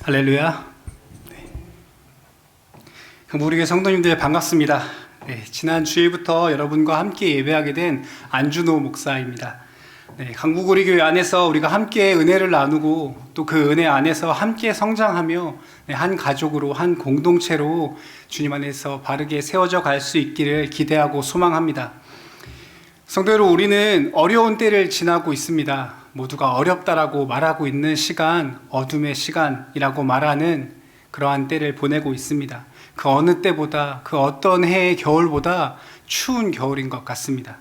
할렐루야. 우리 교회 성도님들 반갑습니다. 지난 주일부터 여러분과 함께 예배하게 된 안준호 목사입니다. 강북 우리 교회 안에서 우리가 함께 은혜를 나누고 또 그 은혜 안에서 함께 성장하며 한 가족으로 한 공동체로 주님 안에서 바르게 세워져 갈 수 있기를 기대하고 소망합니다. 성도 여러분, 우리는 어려운 때를 지나고 있습니다. 모두가 어렵다라고 말하고 있는 시간, 어둠의 시간이라고 말하는 그러한 때를 보내고 있습니다. 그 어느 때보다, 그 어떤 해의 겨울보다 추운 겨울인 것 같습니다.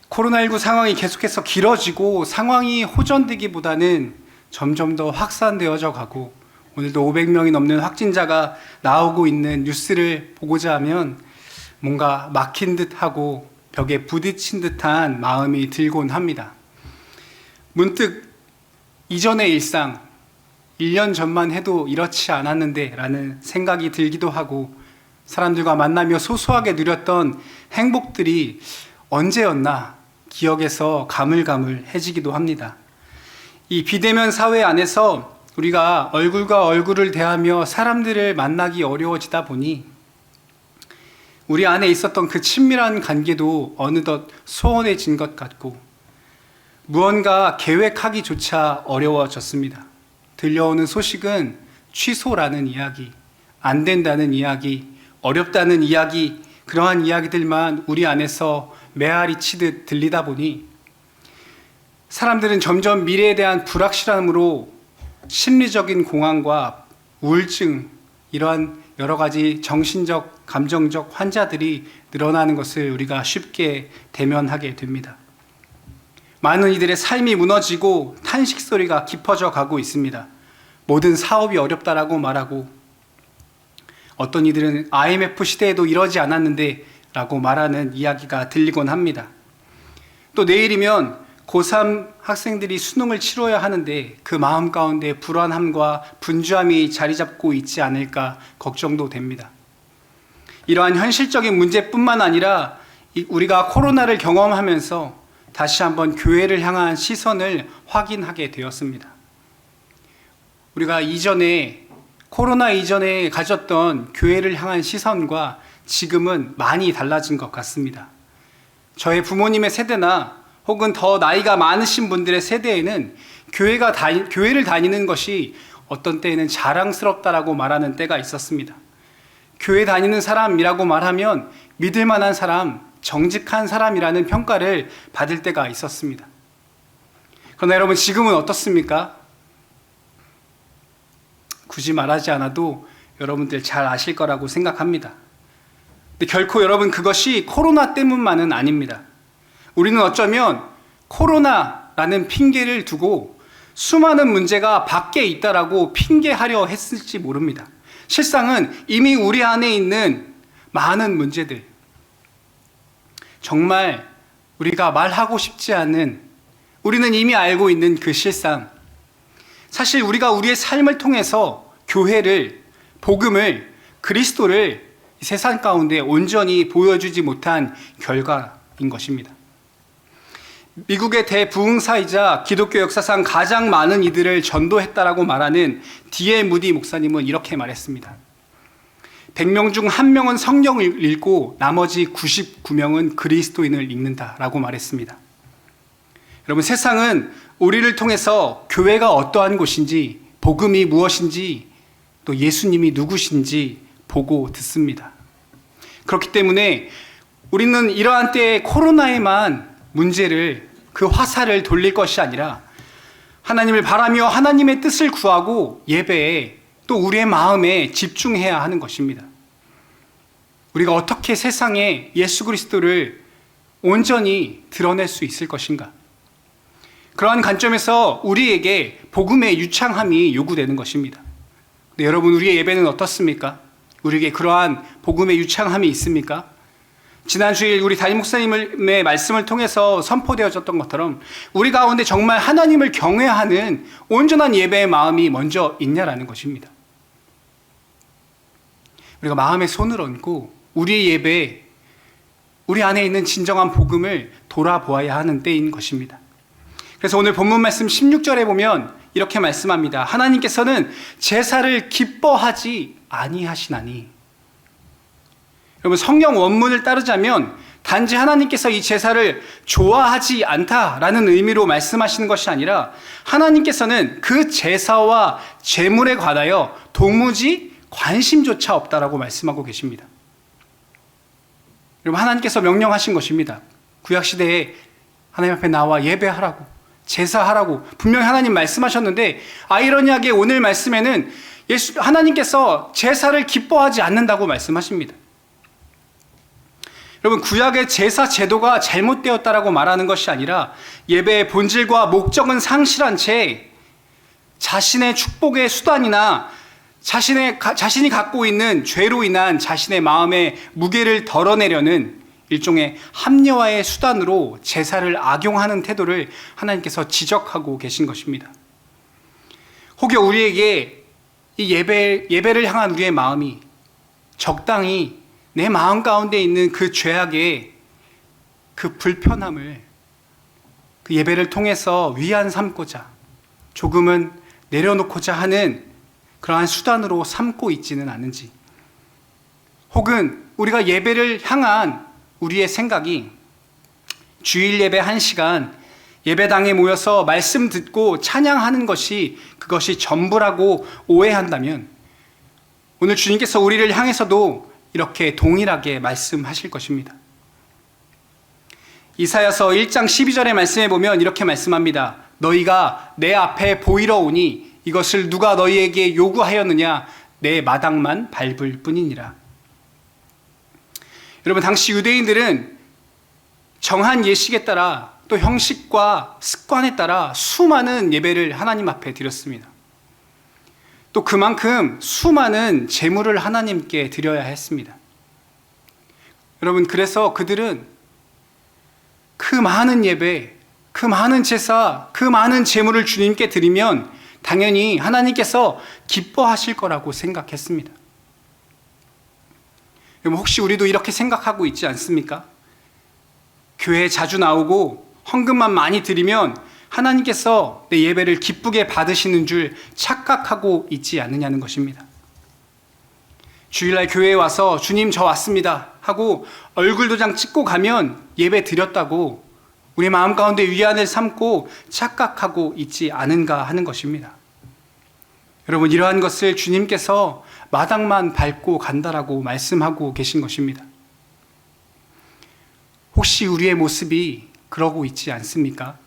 코로나19 상황이 계속해서 길어지고 상황이 호전되기보다는 점점 더 확산되어져 가고, 오늘도 500명이 넘는 확진자가 나오고 있는 뉴스를 보고자 하면 뭔가 막힌 듯하고 벽에 부딪힌 듯한 마음이 들곤 합니다. 문득 이전의 일상, 1년 전만 해도 이렇지 않았는데 라는 생각이 들기도 하고, 사람들과 만나며 소소하게 누렸던 행복들이 언제였나 기억에서 가물가물해지기도 합니다. 이 비대면 사회 안에서 우리가 얼굴과 얼굴을 대하며 사람들을 만나기 어려워지다 보니 우리 안에 있었던 그 친밀한 관계도 어느덧 소원해진 것 같고, 무언가 계획하기조차 어려워졌습니다. 들려오는 소식은 취소라는 이야기, 안 된다는 이야기, 어렵다는 이야기, 그러한 이야기들만 우리 안에서 메아리 치듯 들리다 보니 사람들은 점점 미래에 대한 불확실함으로 심리적인 공황과 우울증, 이러한 여러 가지 정신적, 감정적 환자들이 늘어나는 것을 우리가 쉽게 대면하게 됩니다. 많은 이들의 삶이 무너지고 탄식 소리가 깊어져 가고 있습니다. 모든 사업이 어렵다라고 말하고, 어떤 이들은 IMF 시대에도 이러지 않았는데 라고 말하는 이야기가 들리곤 합니다. 또 내일이면 고3 학생들이 수능을 치러야 하는데 그 마음 가운데 불안함과 분주함이 자리 잡고 있지 않을까 걱정도 됩니다. 이러한 현실적인 문제뿐만 아니라 우리가 코로나를 경험하면서 다시 한번 교회를 향한 시선을 확인하게 되었습니다. 우리가 코로나 이전에 가졌던 교회를 향한 시선과 지금은 많이 달라진 것 같습니다. 저의 부모님의 세대나 혹은 더 나이가 많으신 분들의 세대에는 교회를 다니는 것이 어떤 때에는 자랑스럽다라고 말하는 때가 있었습니다. 교회 다니는 사람이라고 말하면 믿을 만한 사람, 정직한 사람이라는 평가를 받을 때가 있었습니다. 그러나 여러분, 지금은 어떻습니까? 굳이 말하지 않아도 여러분들 잘 아실 거라고 생각합니다. 근데 결코 여러분, 그것이 코로나 때문만은 아닙니다. 우리는 어쩌면 코로나라는 핑계를 두고 수많은 문제가 밖에 있다라고 핑계하려 했을지 모릅니다. 실상은 이미 우리 안에 있는 많은 문제들, 정말 우리가 말하고 싶지 않은, 우리는 이미 알고 있는 그 실상, 사실 우리가 우리의 삶을 통해서 교회를, 복음을, 그리스도를 세상 가운데 온전히 보여주지 못한 결과인 것입니다. 미국의 대부흥사이자 기독교 역사상 가장 많은 이들을 전도했다라고 말하는 D.L. 무디 목사님은 이렇게 말했습니다. 100명 중 1명은 성경을 읽고 나머지 99명은 그리스도인을 읽는다라고 말했습니다. 여러분, 세상은 우리를 통해서 교회가 어떠한 곳인지, 복음이 무엇인지, 또 예수님이 누구신지 보고 듣습니다. 그렇기 때문에 우리는 이러한 때에 코로나에만 문제를, 그 화살을 돌릴 것이 아니라 하나님을 바라며 하나님의 뜻을 구하고 예배에, 또 우리의 마음에 집중해야 하는 것입니다. 우리가 어떻게 세상에 예수 그리스도를 온전히 드러낼 수 있을 것인가? 그러한 관점에서 우리에게 복음의 유창함이 요구되는 것입니다. 근데 여러분, 우리의 예배는 어떻습니까? 우리에게 그러한 복음의 유창함이 있습니까? 지난 주일 우리 담임 목사님의 말씀을 통해서 선포되어졌던 것처럼 우리 가운데 정말 하나님을 경외하는 온전한 예배의 마음이 먼저 있냐라는 것입니다. 우리가 마음에 손을 얹고 우리의 예배에 우리 안에 있는 진정한 복음을 돌아보아야 하는 때인 것입니다. 그래서 오늘 본문 말씀 16절에 보면 이렇게 말씀합니다. 하나님께서는 제사를 기뻐하지 아니하시나니. 여러분, 성경 원문을 따르자면 단지 하나님께서 이 제사를 좋아하지 않다라는 의미로 말씀하시는 것이 아니라 하나님께서는 그 제사와 제물에 관하여 도무지 관심조차 없다라고 말씀하고 계십니다. 여러분, 하나님께서 명령하신 것입니다. 구약시대에 하나님 앞에 나와 예배하라고, 제사하라고 분명히 하나님 말씀하셨는데, 아이러니하게 오늘 말씀에는 하나님께서 제사를 기뻐하지 않는다고 말씀하십니다. 여러분, 구약의 제사 제도가 잘못되었다라고 말하는 것이 아니라 예배의 본질과 목적은 상실한 채 자신의 축복의 수단이나 자신이 갖고 있는 죄로 인한 자신의 마음의 무게를 덜어내려는 일종의 합리화의 수단으로 제사를 악용하는 태도를 하나님께서 지적하고 계신 것입니다. 혹여 우리에게 이 예배를 향한 우리의 마음이 적당히 내 마음 가운데 있는 그 죄악의 그 불편함을 그 예배를 통해서 위안 삼고자 조금은 내려놓고자 하는 그러한 수단으로 삼고 있지는 않은지, 혹은 우리가 예배를 향한 우리의 생각이 주일 예배 1시간 예배당에 모여서 말씀 듣고 찬양하는 것이 그것이 전부라고 오해한다면 오늘 주님께서 우리를 향해서도 이렇게 동일하게 말씀하실 것입니다. 이사야서 1장 12절의 말씀에 보면 이렇게 말씀합니다. 너희가 내 앞에 보이러 오니 이것을 누가 너희에게 요구하였느냐? 내 마당만 밟을 뿐이니라. 여러분, 당시 유대인들은 정한 예식에 따라 또 형식과 습관에 따라 수많은 예배를 하나님 앞에 드렸습니다. 또 그만큼 수많은 제물을 하나님께 드려야 했습니다. 여러분, 그래서 그들은 그 많은 예배, 그 많은 제사, 그 많은 제물을 주님께 드리면 당연히 하나님께서 기뻐하실 거라고 생각했습니다. 여러분, 혹시 우리도 이렇게 생각하고 있지 않습니까? 교회에 자주 나오고 헌금만 많이 드리면 하나님께서 내 예배를 기쁘게 받으시는 줄 착각하고 있지 않느냐는 것입니다. 주일날 교회에 와서 주님 저 왔습니다 하고 얼굴 도장 찍고 가면 예배 드렸다고 우리 마음 가운데 위안을 삼고 착각하고 있지 않은가 하는 것입니다. 여러분, 이러한 것을 주님께서 마당만 밟고 간다라고 말씀하고 계신 것입니다. 혹시 우리의 모습이 그러고 있지 않습니까?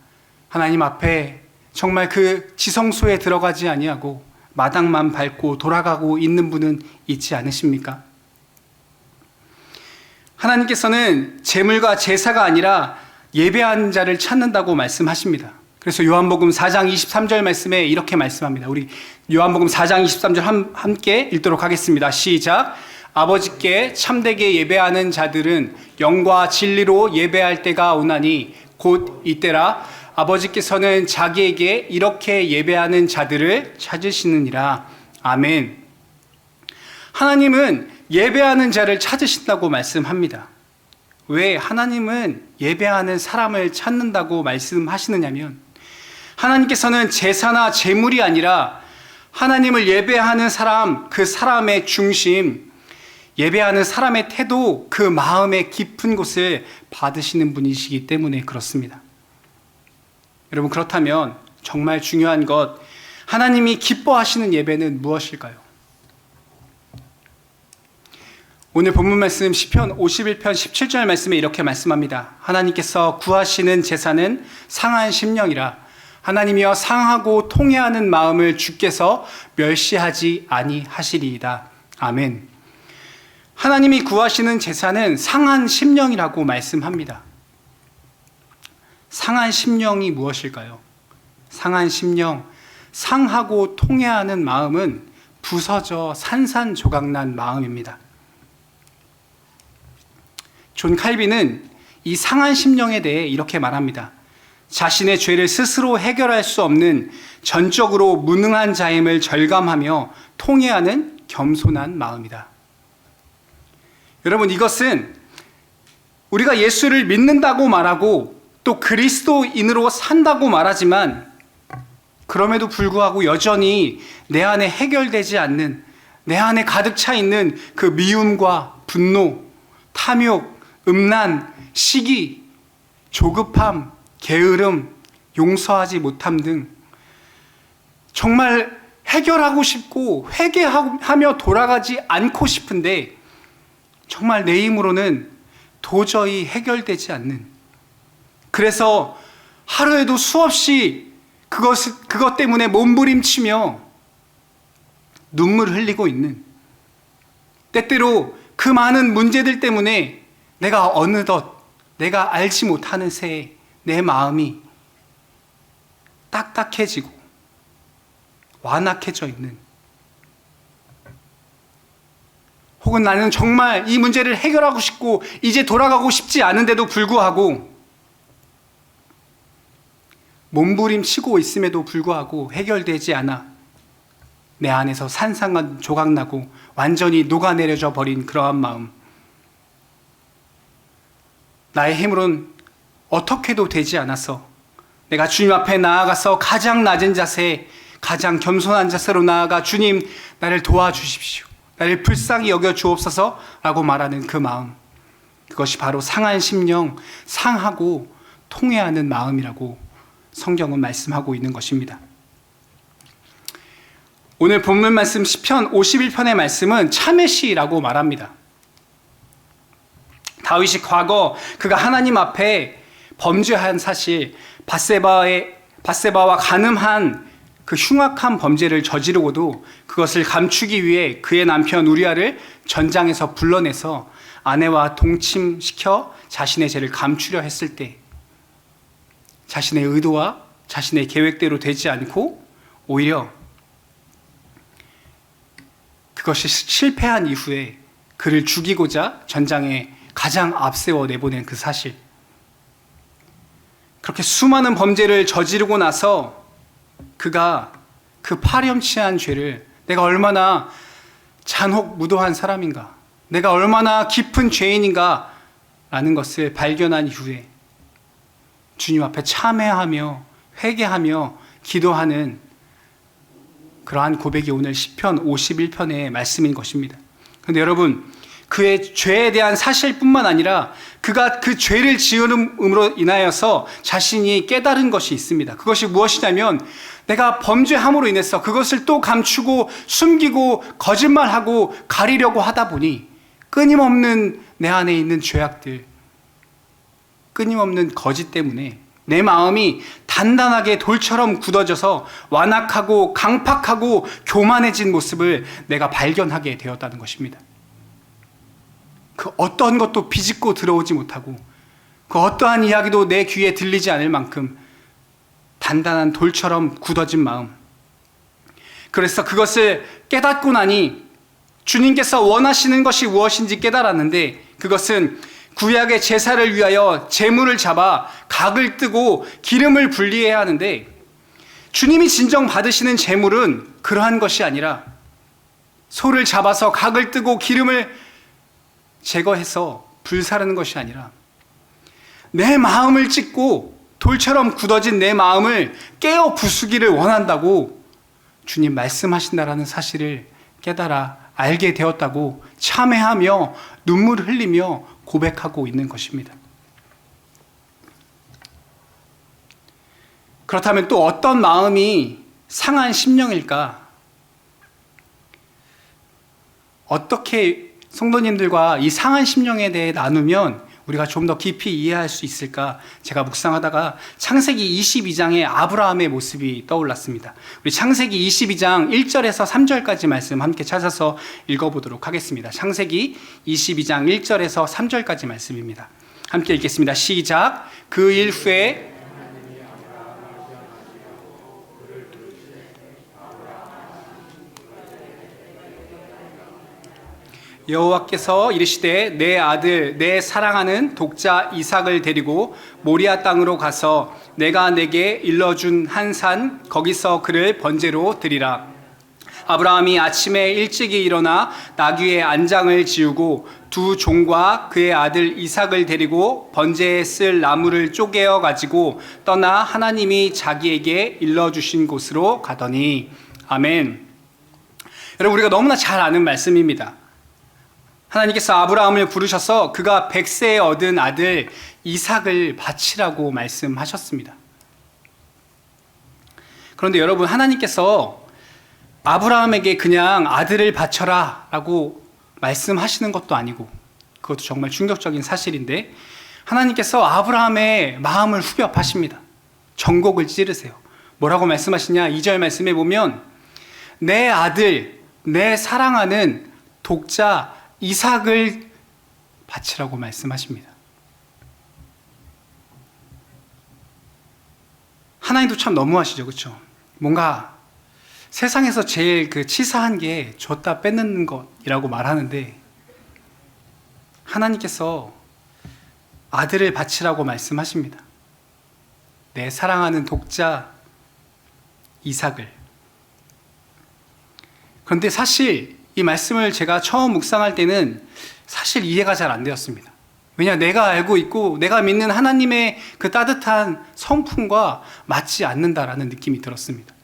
하나님 앞에 정말 그 지성소에 들어가지 아니하고 마당만 밟고 돌아가고 있는 분은 있지 않으십니까? 하나님께서는 제물과 제사가 아니라 예배한 자를 찾는다고 말씀하십니다. 그래서 요한복음 4장 23절 말씀에 이렇게 말씀합니다. 우리 요한복음 4장 23절 함께 읽도록 하겠습니다. 시작. 아버지께 참되게 예배하는 자들은 영과 진리로 예배할 때가 오나니 곧 이때라. 아버지께서는 자기에게 이렇게 예배하는 자들을 찾으시느니라. 아멘. 하나님은 예배하는 자를 찾으신다고 말씀합니다. 왜 하나님은 예배하는 사람을 찾는다고 말씀하시느냐면, 하나님께서는 제사나 제물이 아니라 하나님을 예배하는 사람, 그 사람의 중심, 예배하는 사람의 태도, 그 마음의 깊은 곳을 받으시는 분이시기 때문에 그렇습니다. 여러분, 그렇다면 정말 중요한 것, 하나님이 기뻐하시는 예배는 무엇일까요? 오늘 본문 말씀 시편 51편 17절 말씀에 이렇게 말씀합니다. 하나님께서 구하시는 제사는 상한 심령이라. 하나님이여 상하고 통회하는 마음을 주께서 멸시하지 아니하시리이다. 아멘. 하나님이 구하시는 제사는 상한 심령이라고 말씀합니다. 상한 심령이 무엇일까요? 상한 심령, 상하고 통회하는 마음은 부서져 산산조각난 마음입니다. 존 칼빈은 이 상한 심령에 대해 이렇게 말합니다. 자신의 죄를 스스로 해결할 수 없는 전적으로 무능한 자임을 절감하며 통회하는 겸손한 마음이다. 여러분, 이것은 우리가 예수를 믿는다고 말하고 또 그리스도인으로 산다고 말하지만 그럼에도 불구하고 여전히 내 안에 해결되지 않는, 내 안에 가득 차 있는 그 미움과 분노, 탐욕, 음란, 시기, 조급함, 게으름, 용서하지 못함 등 정말 해결하고 싶고 회개하며 돌아가지 않고 싶은데 정말 내 힘으로는 도저히 해결되지 않는, 그래서 하루에도 수없이 그것 때문에 몸부림치며 눈물을 흘리고 있는, 때때로 그 많은 문제들 때문에 내가 어느덧 내가 알지 못하는 새에 내 마음이 딱딱해지고 완악해져 있는, 혹은 나는 정말 이 문제를 해결하고 싶고 이제 돌아가고 싶지 않은데도 불구하고 몸부림치고 있음에도 불구하고 해결되지 않아 내 안에서 산산한 조각나고 완전히 녹아내려져 버린 그러한 마음, 나의 힘으로는 어떻게도 되지 않아서 내가 주님 앞에 나아가서 가장 낮은 자세, 가장 겸손한 자세로 나아가 주님 나를 도와주십시오, 나를 불쌍히 여겨 주옵소서 라고 말하는 그 마음, 그것이 바로 상한 심령, 상하고 통회하는 마음이라고 성경은 말씀하고 있는 것입니다. 오늘 본문 말씀 시편 51편의 말씀은 참회 시라고 말합니다. 다윗이 과거 그가 하나님 앞에 범죄한 사실, 밧세바와 간음한 그 흉악한 범죄를 저지르고도 그것을 감추기 위해 그의 남편 우리아를 전장에서 불러내서 아내와 동침시켜 자신의 죄를 감추려 했을 때 자신의 의도와 자신의 계획대로 되지 않고 오히려 그것이 실패한 이후에 그를 죽이고자 전장에 가장 앞세워 내보낸 그 사실, 그렇게 수많은 범죄를 저지르고 나서 그가 그 파렴치한 죄를, 내가 얼마나 잔혹무도한 사람인가, 내가 얼마나 깊은 죄인인가 라는 것을 발견한 이후에 주님 앞에 참회하며 회개하며 기도하는 그러한 고백이 오늘 시편 51편의 말씀인 것입니다. 그런데 여러분, 그의 죄에 대한 사실뿐만 아니라 그가 그 죄를 지음으로 인하여서 자신이 깨달은 것이 있습니다. 그것이 무엇이냐면 내가 범죄함으로 인해서 그것을 또 감추고 숨기고 거짓말하고 가리려고 하다 보니 끊임없는 내 안에 있는 죄악들, 끊임없는 거짓 때문에 내 마음이 단단하게 돌처럼 굳어져서 완악하고 강팍하고 교만해진 모습을 내가 발견하게 되었다는 것입니다. 그 어떤 것도 비집고 들어오지 못하고 그 어떠한 이야기도 내 귀에 들리지 않을 만큼 단단한 돌처럼 굳어진 마음. 그래서 그것을 깨닫고 나니 주님께서 원하시는 것이 무엇인지 깨달았는데, 그것은 구약의 제사를 위하여 제물을 잡아 각을 뜨고 기름을 분리해야 하는데, 주님이 진정 받으시는 제물은 그러한 것이 아니라 소를 잡아서 각을 뜨고 기름을 제거해서 불사르는 것이 아니라 내 마음을 찢고 돌처럼 굳어진 내 마음을 깨어 부수기를 원한다고 주님 말씀하신다라는 사실을 깨달아 알게 되었다고 참회하며 눈물을 흘리며 고백하고 있는 것입니다. 그렇다면 또 어떤 마음이 상한 심령일까? 어떻게 성도님들과 이 상한 심령에 대해 나누면 우리가 좀 더 깊이 이해할 수 있을까? 제가 묵상하다가 창세기 22장의 아브라함의 모습이 떠올랐습니다. 우리 창세기 22장 1절에서 3절까지 말씀 함께 찾아서 읽어보도록 하겠습니다. 창세기 22장 1절에서 3절까지 말씀입니다. 함께 읽겠습니다. 시작. 그 일 후에 여호와께서 이르시되 내 아들 내 사랑하는 독자 이삭을 데리고 모리아 땅으로 가서 내가 내게 일러준 한 산 거기서 그를 번제로 드리라. 아브라함이 아침에 일찍이 일어나 나귀의 안장을 지우고 두 종과 그의 아들 이삭을 데리고 번제에 쓸 나무를 쪼개어 가지고 떠나 하나님이 자기에게 일러주신 곳으로 가더니. 아멘. 여러분, 우리가 너무나 잘 아는 말씀입니다. 하나님께서 아브라함을 부르셔서 그가 100세에 얻은 아들 이삭을 바치라고 말씀하셨습니다. 그런데 여러분, 하나님께서 아브라함에게 그냥 아들을 바쳐라 라고 말씀하시는 것도 아니고, 그것도 정말 충격적인 사실인데, 하나님께서 아브라함의 마음을 후벼파십니다. 전곡을 찌르세요. 뭐라고 말씀하시냐? 2절 말씀에 보면 내 아들, 내 사랑하는 독자 이삭을 바치라고 말씀하십니다. 하나님도 참 너무하시죠, 그렇죠? 뭔가 세상에서 제일 치사한 게 줬다 뺏는 것이라고 말하는데, 하나님께서 아들을 바치라고 말씀하십니다. 내 사랑하는 독자 이삭을. 그런데 사실 이 말씀을 제가 처음 묵상할 때는 사실 이해가 잘 안 되었습니다. 왜냐, 내가 알고 있고 내가 믿는 하나님의 그 따뜻한 성품과 맞지 않는다라는 느낌이 들었습니다.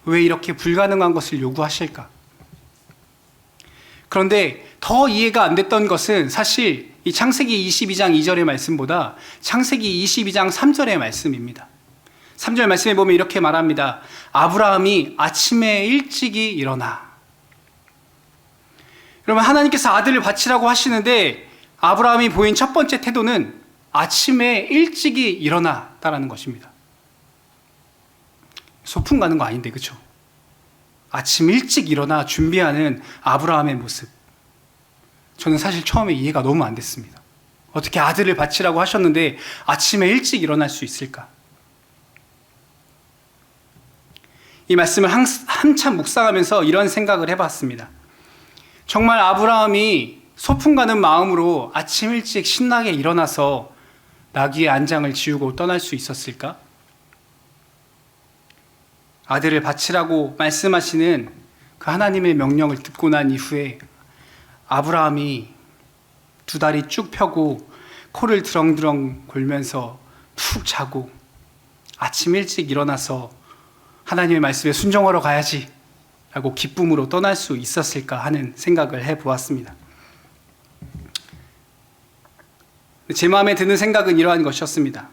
왜 이렇게 불가능한 것을 요구하실까? 그런데 더 이해가 안 됐던 것은 사실 이 창세기 22장 2절의 말씀보다 창세기 22장 3절의 말씀입니다. 3절 말씀에 보면 이렇게 말합니다. 아브라함이 아침에 일찍이 일어나. 여러분, 하나님께서 아들을 바치라고 하시는데 아브라함이 보인 첫 번째 태도는 아침에 일찍이 일어났다라는 것입니다. 소풍 가는 거 아닌데, 그렇죠? 아침 일찍 일어나 준비하는 아브라함의 모습. 저는 사실 처음에 이해가 너무 안 됐습니다. 어떻게 아들을 바치라고 하셨는데 아침에 일찍 일어날 수 있을까? 이 말씀을 한참 묵상하면서 이런 생각을 해봤습니다. 정말 아브라함이 소풍 가는 마음으로 아침 일찍 신나게 일어나서 나귀의 안장을 지우고 떠날 수 있었을까? 아들을 바치라고 말씀하시는 그 하나님의 명령을 듣고 난 이후에 아브라함이 두 다리 쭉 펴고 코를 드렁드렁 골면서 푹 자고 아침 일찍 일어나서 하나님의 말씀에 순종하러 가야지 라고 기쁨으로 떠날 수 있었을까 하는 생각을 해보았습니다. 제 마음에 드는 생각은 이러한 것이었습니다.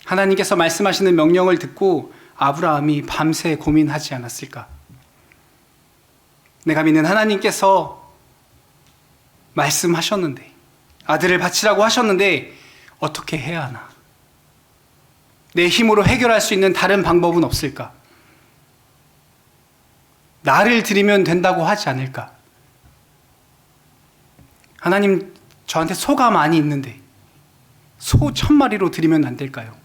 하나님께서 말씀하시는 명령을 듣고 아브라함이 밤새 고민하지 않았을까? 내가 믿는 하나님께서 말씀하셨는데, 아들을 바치라고 하셨는데 어떻게 해야 하나? 내 힘으로 해결할 수 있는 다른 방법은 없을까? 나를 드리면 된다고 하지 않을까? 하나님, 저한테 소가 많이 있는데 소 1000마리로 드리면 안 될까요?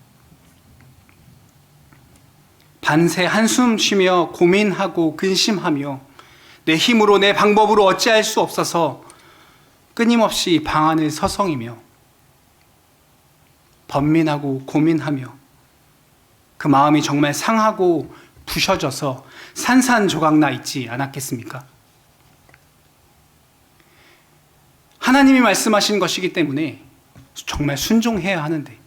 밤새 한숨 쉬며 고민하고 근심하며 내 힘으로 내 방법으로 어찌할 수 없어서 끊임없이 방안을 서성이며 번민하고 고민하며 그 마음이 정말 상하고 부셔져서 산산조각 나 있지 않았겠습니까? 하나님이 말씀하신 것이기 때문에 정말 순종해야 하는데,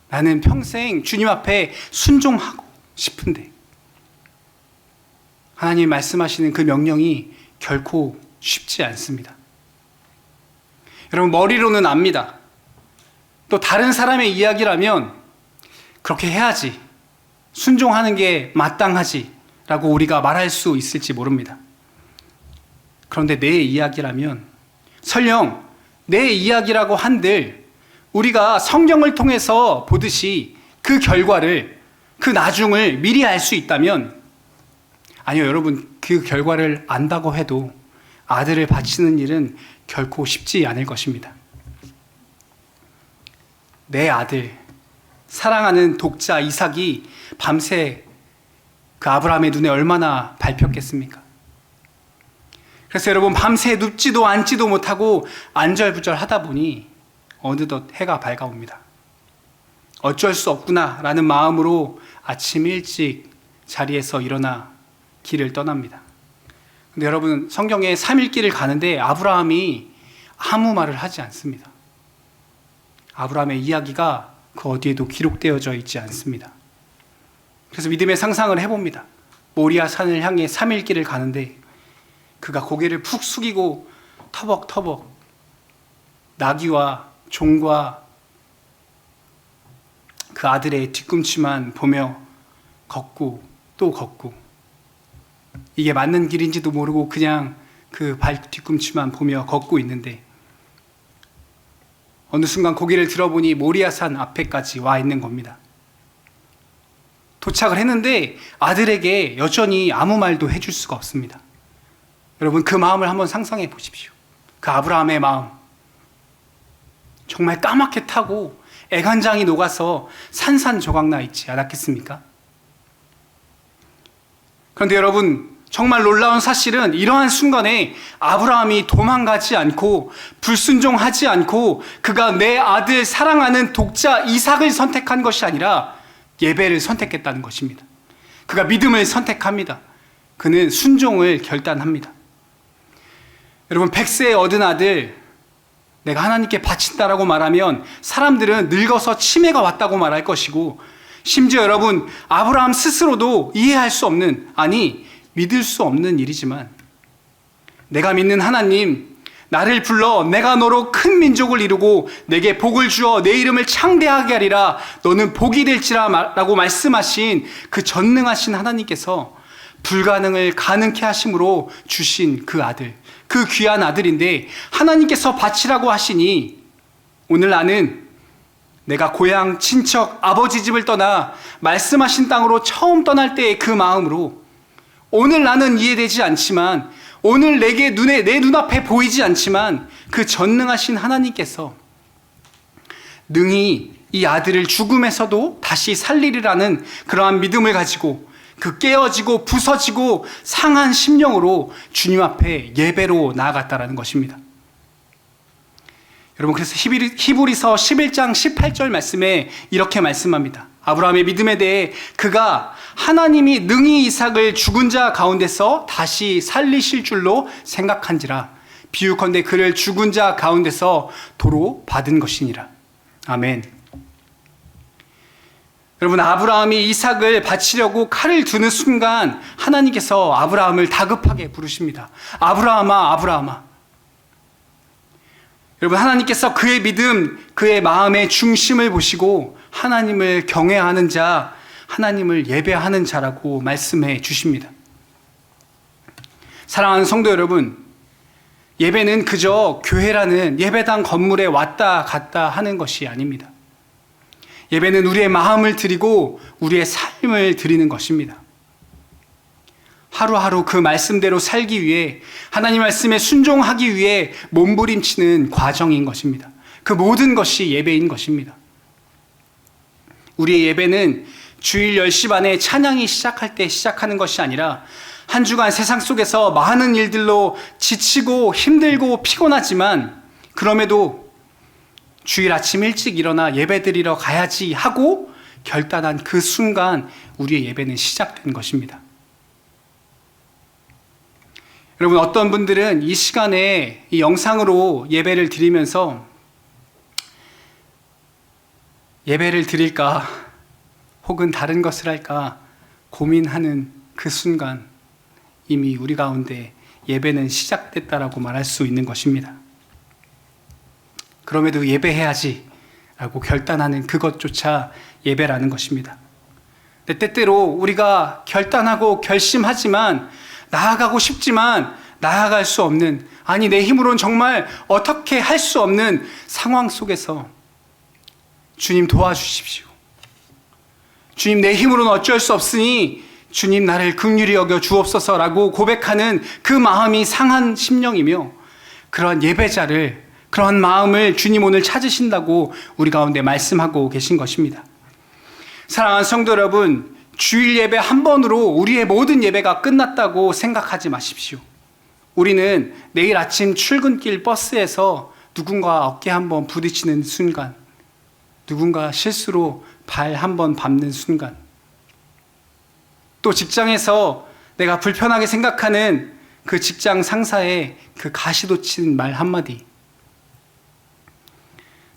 나는 평생 주님 앞에 순종하고 싶은데 하나님이 말씀하시는 그 명령이 결코 쉽지 않습니다. 여러분, 머리로는 압니다. 또 다른 사람의 이야기라면 그렇게 해야지, 순종하는 게 마땅하지 라고 우리가 말할 수 있을지 모릅니다. 그런데 내 이야기라면, 설령 내 이야기라고 한들 우리가 성경을 통해서 보듯이 그 결과를, 그 나중을 미리 알 수 있다면, 아니요, 여러분, 그 결과를 안다고 해도 아들을 바치는 일은 결코 쉽지 않을 것입니다. 내 아들, 사랑하는 독자 이삭이 밤새 그 아브라함의 눈에 얼마나 밟혔겠습니까? 그래서 여러분, 밤새 눕지도 앉지도 못하고 안절부절 하다 보니 어느덧 해가 밝아옵니다. 어쩔 수 없구나 라는 마음으로 아침 일찍 자리에서 일어나 길을 떠납니다. 근데 여러분, 성경에 3일 길을 가는데 아브라함이 아무 말을 하지 않습니다. 아브라함의 이야기가 그 어디에도 기록되어져 있지 않습니다. 그래서 믿음의 상상을 해봅니다. 모리아 산을 향해 3일 길을 가는데 그가 고개를 푹 숙이고 터벅터벅 나귀와 종과 그 아들의 뒤꿈치만 보며 걷고 또 걷고, 이게 맞는 길인지도 모르고 그냥 그 발 뒤꿈치만 보며 걷고 있는데 어느 순간 고개를 들어보니 모리아산 앞에까지 와 있는 겁니다. 도착을 했는데 아들에게 여전히 아무 말도 해줄 수가 없습니다. 여러분, 그 마음을 한번 상상해 보십시오. 그 아브라함의 마음, 정말 까맣게 타고 애간장이 녹아서 산산조각 나 있지 않았겠습니까? 그런데 여러분, 정말 놀라운 사실은 이러한 순간에 아브라함이 도망가지 않고 불순종하지 않고 그가 내 아들 사랑하는 독자 이삭을 선택한 것이 아니라 예배를 선택했다는 것입니다. 그가 믿음을 선택합니다. 그는 순종을 결단합니다. 여러분, 100세에 얻은 아들 내가 하나님께 바친다라고 말하면 사람들은 늙어서 치매가 왔다고 말할 것이고, 심지어 여러분, 아브라함 스스로도 이해할 수 없는, 아니 믿을 수 없는 일이지만, 내가 믿는 하나님, 나를 불러 내가 너로 큰 민족을 이루고 내게 복을 주어 내 이름을 창대하게 하리라, 너는 복이 될지라 라고 말씀하신 그 전능하신 하나님께서 불가능을 가능케 하심으로 주신 그 아들, 그 귀한 아들인데 하나님께서 바치라고 하시니, 오늘 나는 내가 고향 친척 아버지 집을 떠나 말씀하신 땅으로 처음 떠날 때의 그 마음으로, 오늘 나는 이해되지 않지만, 오늘 내게 내 눈앞에 보이지 않지만 그 전능하신 하나님께서 능히 이 아들을 죽음에서도 다시 살리리라는 그러한 믿음을 가지고 그 깨어지고 부서지고 상한 심령으로 주님 앞에 예배로 나아갔다라는 것입니다. 여러분, 그래서 히브리서 11장 18절 말씀에 이렇게 말씀합니다. 아브라함의 믿음에 대해 그가 하나님이 능히 이삭을 죽은 자 가운데서 다시 살리실 줄로 생각한지라, 비유컨대 그를 죽은 자 가운데서 도로 받은 것이니라. 아멘. 여러분, 아브라함이 이삭을 바치려고 칼을 두는 순간 하나님께서 아브라함을 다급하게 부르십니다. 아브라함아, 아브라함아. 여러분, 하나님께서 그의 믿음, 그의 마음의 중심을 보시고 하나님을 경외하는 자, 하나님을 예배하는 자라고 말씀해 주십니다. 사랑하는 성도 여러분, 예배는 그저 교회라는 예배당 건물에 왔다 갔다 하는 것이 아닙니다. 예배는 우리의 마음을 드리고 우리의 삶을 드리는 것입니다. 하루하루 그 말씀대로 살기 위해, 하나님 말씀에 순종하기 위해 몸부림치는 과정인 것입니다. 그 모든 것이 예배인 것입니다. 우리의 예배는 주일 10시 반에 찬양이 시작할 때 시작하는 것이 아니라, 한 주간 세상 속에서 많은 일들로 지치고 힘들고 피곤하지만 그럼에도 주일 아침 일찍 일어나 예배드리러 가야지 하고 결단한 그 순간 우리의 예배는 시작된 것입니다. 여러분, 어떤 분들은 이 시간에 이 영상으로 예배를 드리면서 예배를 드릴까 혹은 다른 것을 할까 고민하는 그 순간 이미 우리 가운데 예배는 시작됐다라고 말할 수 있는 것입니다. 그럼에도 예배해야지 라고 결단하는 그것조차 예배라는 것입니다. 근데 때때로 우리가 결단하고 결심하지만, 나아가고 싶지만 나아갈 수 없는, 아니 내 힘으로는 정말 어떻게 할 수 없는 상황 속에서 주님 도와주십시오. 주님, 내 힘으로는 어쩔 수 없으니 주님 나를 긍휼히 여겨 주옵소서라고 고백하는 그 마음이 상한 심령이며, 그러한 예배자를, 그러한 마음을 주님 오늘 찾으신다고 우리 가운데 말씀하고 계신 것입니다. 사랑하는 성도 여러분, 주일 예배 한 번으로 우리의 모든 예배가 끝났다고 생각하지 마십시오. 우리는 내일 아침 출근길 버스에서 누군가 어깨 한번 부딪히는 순간, 누군가 실수로 발 한번 밟는 순간, 또 직장에서 내가 불편하게 생각하는 그 직장 상사의 그 가시돋친 말 한마디,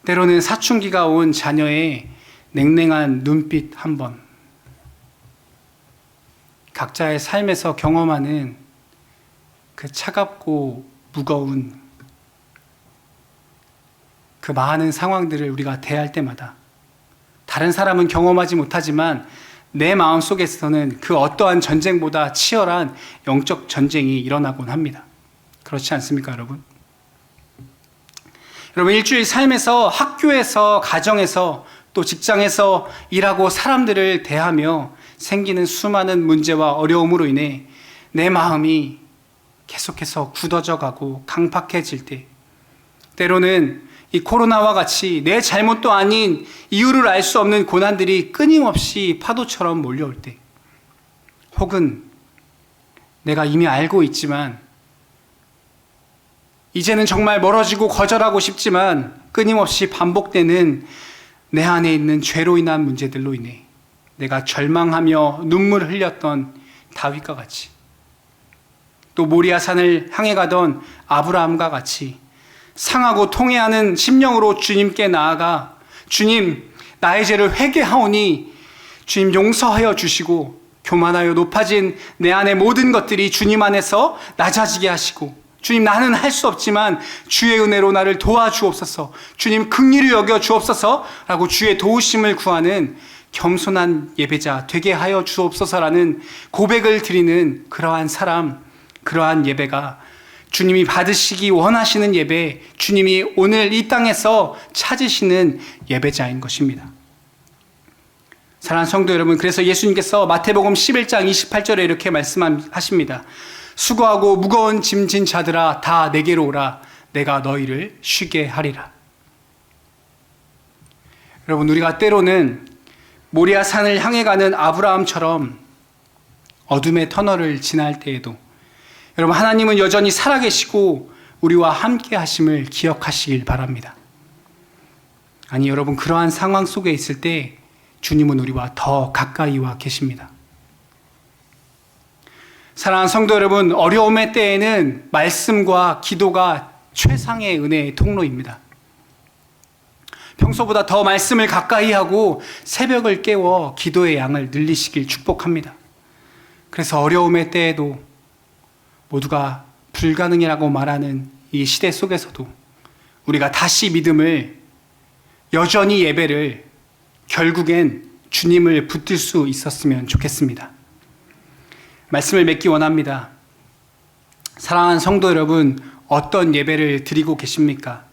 때로는 사춘기가 온 자녀의 냉랭한 눈빛 한 번, 각자의 삶에서 경험하는 그 차갑고 무거운 그 많은 상황들을 우리가 대할 때마다 다른 사람은 경험하지 못하지만 내 마음 속에서는 그 어떠한 전쟁보다 치열한 영적 전쟁이 일어나곤 합니다. 그렇지 않습니까, 여러분? 여러분, 일주일 삶에서, 학교에서, 가정에서, 또 직장에서 일하고 사람들을 대하며 생기는 수많은 문제와 어려움으로 인해 내 마음이 계속해서 굳어져 가고 강팍해질 때, 때로는 이 코로나와 같이 내 잘못도 아닌 이유를 알 수 없는 고난들이 끊임없이 파도처럼 몰려올 때, 혹은 내가 이미 알고 있지만 이제는 정말 멀어지고 거절하고 싶지만 끊임없이 반복되는 내 안에 있는 죄로 인한 문제들로 인해 내가 절망하며 눈물을 흘렸던 다윗과 같이, 또 모리아산을 향해 가던 아브라함과 같이 상하고 통회하는 심령으로 주님께 나아가, 주님, 나의 죄를 회개하오니 주님 용서하여 주시고 교만하여 높아진 내 안의 모든 것들이 주님 안에서 낮아지게 하시고, 주님, 나는 할 수 없지만 주의 은혜로 나를 도와주옵소서, 주님 긍휼히 여겨 주옵소서 라고 주의 도우심을 구하는 겸손한 예배자 되게 하여 주옵소서라는 고백을 드리는 그러한 사람, 그러한 예배가 주님이 받으시기 원하시는 예배, 주님이 오늘 이 땅에서 찾으시는 예배자인 것입니다. 사랑하는 성도 여러분, 그래서 예수님께서 마태복음 11장 28절에 이렇게 말씀하십니다. 수고하고 무거운 짐진 자들아 다 내게로 오라, 내가 너희를 쉬게 하리라. 여러분, 우리가 때로는 모리아 산을 향해 가는 아브라함처럼 어둠의 터널을 지날 때에도 여러분, 하나님은 여전히 살아계시고 우리와 함께 하심을 기억하시길 바랍니다. 아니, 여러분, 그러한 상황 속에 있을 때 주님은 우리와 더 가까이 와 계십니다. 사랑하는 성도 여러분, 어려움의 때에는 말씀과 기도가 최상의 은혜의 통로입니다. 평소보다 더 말씀을 가까이 하고 새벽을 깨워 기도의 양을 늘리시길 축복합니다. 그래서 어려움의 때에도 모두가 불가능이라고 말하는 이 시대 속에서도 우리가 다시 믿음을, 여전히 예배를, 결국엔 주님을 붙들 수 있었으면 좋겠습니다. 말씀을 맺기 원합니다. 사랑하는 성도 여러분, 어떤 예배를 드리고 계십니까?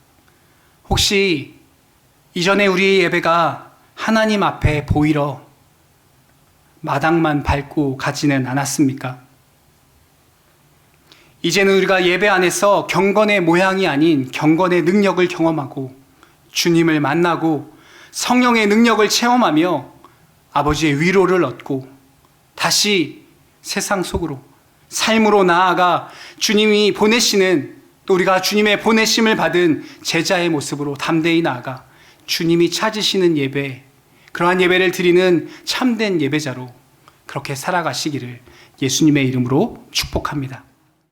혹시 이전에 우리의 예배가 하나님 앞에 보이러 마당만 밟고 가지는 않았습니까? 이제는 우리가 예배 안에서 경건의 모양이 아닌 경건의 능력을 경험하고 주님을 만나고 성령의 능력을 체험하며 아버지의 위로를 얻고 다시 세상 속으로, 삶으로 나아가 주님이 보내시는, 또 우리가 주님의 보내심을 받은 제자의 모습으로 담대히 나아가 주님이 찾으시는 예배, 그러한 예배를 드리는 참된 예배자로 그렇게 살아가시기를 예수님의 이름으로 축복합니다.